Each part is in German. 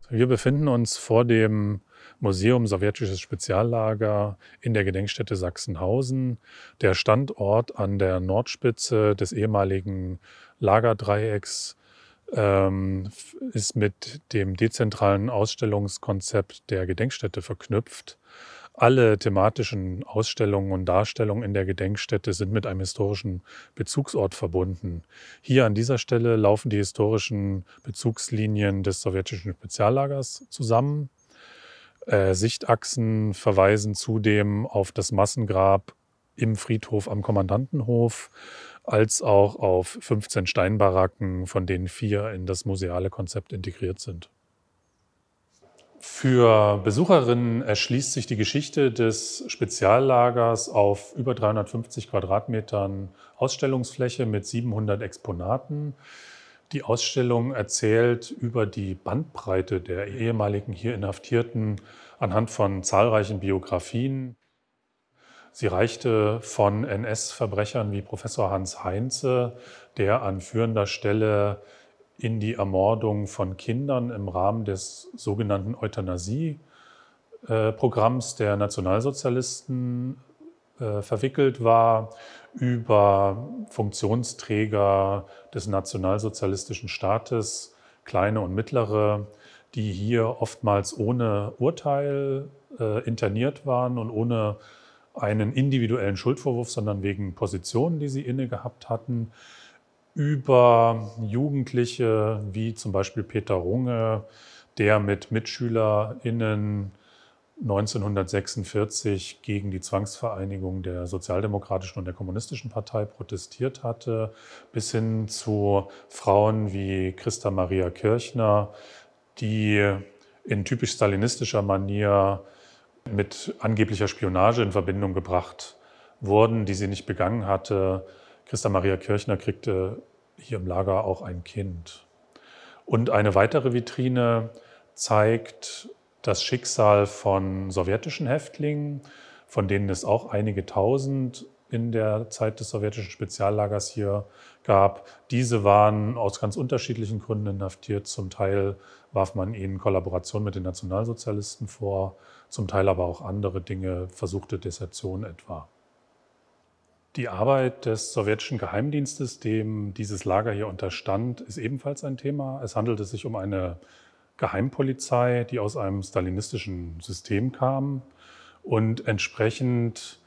Wir befinden uns vor dem Museum Sowjetisches Speziallager in der Gedenkstätte Sachsenhausen. Der Standort an der Nordspitze des ehemaligen Lagerdreiecks ist mit dem dezentralen Ausstellungskonzept der Gedenkstätte verknüpft. Alle thematischen Ausstellungen und Darstellungen in der Gedenkstätte sind mit einem historischen Bezugsort verbunden. Hier an dieser Stelle laufen die historischen Bezugslinien des sowjetischen Speziallagers zusammen. Sichtachsen verweisen zudem auf das Massengrab im Friedhof am Kommandantenhof, als auch auf 15 Steinbaracken, von denen 4 in das museale Konzept integriert sind. Für Besucherinnen erschließt sich die Geschichte des Speziallagers auf über 350 Quadratmetern Ausstellungsfläche mit 700 Exponaten. Die Ausstellung erzählt über die Bandbreite der ehemaligen hier Inhaftierten anhand von zahlreichen Biografien. Sie reichte von NS-Verbrechern wie Professor Hans Heinze, der an führender Stelle in die Ermordung von Kindern im Rahmen des sogenannten Euthanasie-Programms der Nationalsozialisten verwickelt war, über Funktionsträger des nationalsozialistischen Staates, kleine und mittlere, die hier oftmals ohne Urteil interniert waren und ohne einen individuellen Schuldvorwurf, sondern wegen Positionen, die sie inne gehabt hatten, über Jugendliche wie zum Beispiel Peter Runge, der mit MitschülerInnen 1946 gegen die Zwangsvereinigung der Sozialdemokratischen und der Kommunistischen Partei protestiert hatte, bis hin zu Frauen wie Christa Maria Kirchner, die in typisch stalinistischer Manier mit angeblicher Spionage in Verbindung gebracht wurden, die sie nicht begangen hatte. Christa Maria Kirchner kriegte hier im Lager auch ein Kind. Und eine weitere Vitrine zeigt das Schicksal von sowjetischen Häftlingen, von denen es auch einige tausend in der Zeit des sowjetischen Speziallagers hier gab. Diese waren aus ganz unterschiedlichen Gründen inhaftiert. Zum Teil warf man ihnen Kollaboration mit den Nationalsozialisten vor, zum Teil aber auch andere Dinge, versuchte Desertion etwa. Die Arbeit des sowjetischen Geheimdienstes, dem dieses Lager hier unterstand, ist ebenfalls ein Thema. Es handelte sich um eine Geheimpolizei, die aus einem stalinistischen System kam, und entsprechend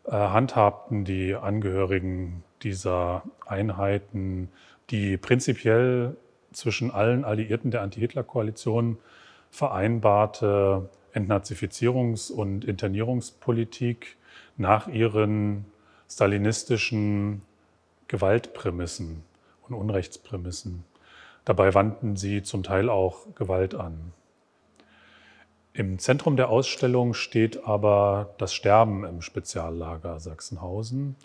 handhabten die Angehörigen dieser Einheiten die prinzipiell zwischen allen Alliierten der Anti-Hitler-Koalition vereinbarte Entnazifizierungs- und Internierungspolitik nach ihren stalinistischen Gewaltprämissen und Unrechtsprämissen. Dabei wandten sie zum Teil auch Gewalt an. Im Zentrum der Ausstellung steht aber das Sterben im Speziallager Sachsenhausen.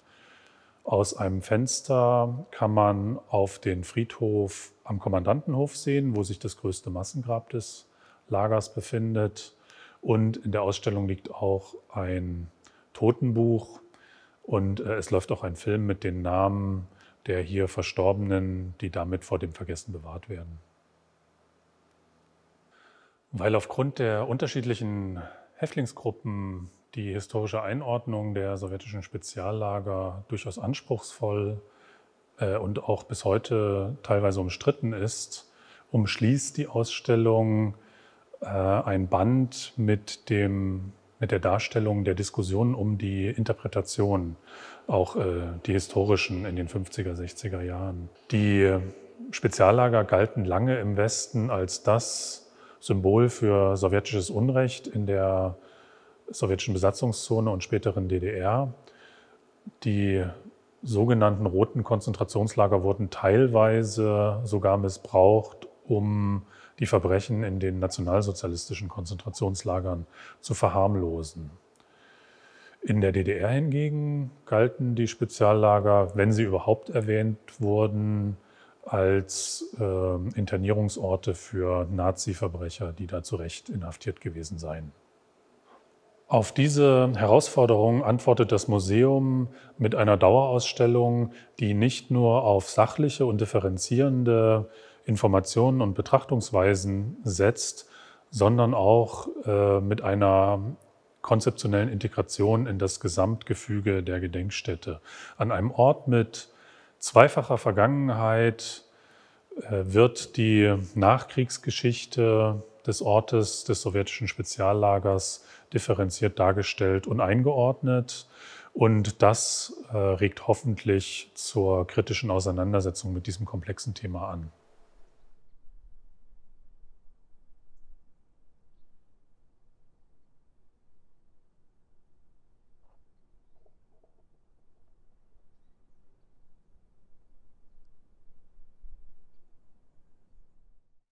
Aus einem Fenster kann man auf den Friedhof am Kommandantenhof sehen, wo sich das größte Massengrab des Lagers befindet. Und in der Ausstellung liegt auch ein Totenbuch. Und es läuft auch ein Film mit den Namen der hier Verstorbenen, die damit vor dem Vergessen bewahrt werden. Weil aufgrund der unterschiedlichen Häftlingsgruppen die historische Einordnung der sowjetischen Speziallager durchaus anspruchsvoll und auch bis heute teilweise umstritten ist, umschließt die Ausstellung ein Band mit der Darstellung der Diskussionen um die Interpretation, auch die historischen in den 50er, 60er Jahren. Die Speziallager galten lange im Westen als das Symbol für sowjetisches Unrecht in der sowjetischen Besatzungszone und späteren DDR. Die sogenannten roten Konzentrationslager wurden teilweise sogar missbraucht, um die Verbrechen in den nationalsozialistischen Konzentrationslagern zu verharmlosen. In der DDR hingegen galten die Speziallager, wenn sie überhaupt erwähnt wurden, als Internierungsorte für Nazi-Verbrecher, die da zu Recht inhaftiert gewesen seien. Auf diese Herausforderung antwortet das Museum mit einer Dauerausstellung, die nicht nur auf sachliche und differenzierende Informationen und Betrachtungsweisen setzt, sondern auch mit einer konzeptionellen Integration in das Gesamtgefüge der Gedenkstätte. An einem Ort mit zweifacher Vergangenheit wird die Nachkriegsgeschichte des Ortes, des sowjetischen Speziallagers, differenziert dargestellt und eingeordnet. Und das regt hoffentlich zur kritischen Auseinandersetzung mit diesem komplexen Thema an.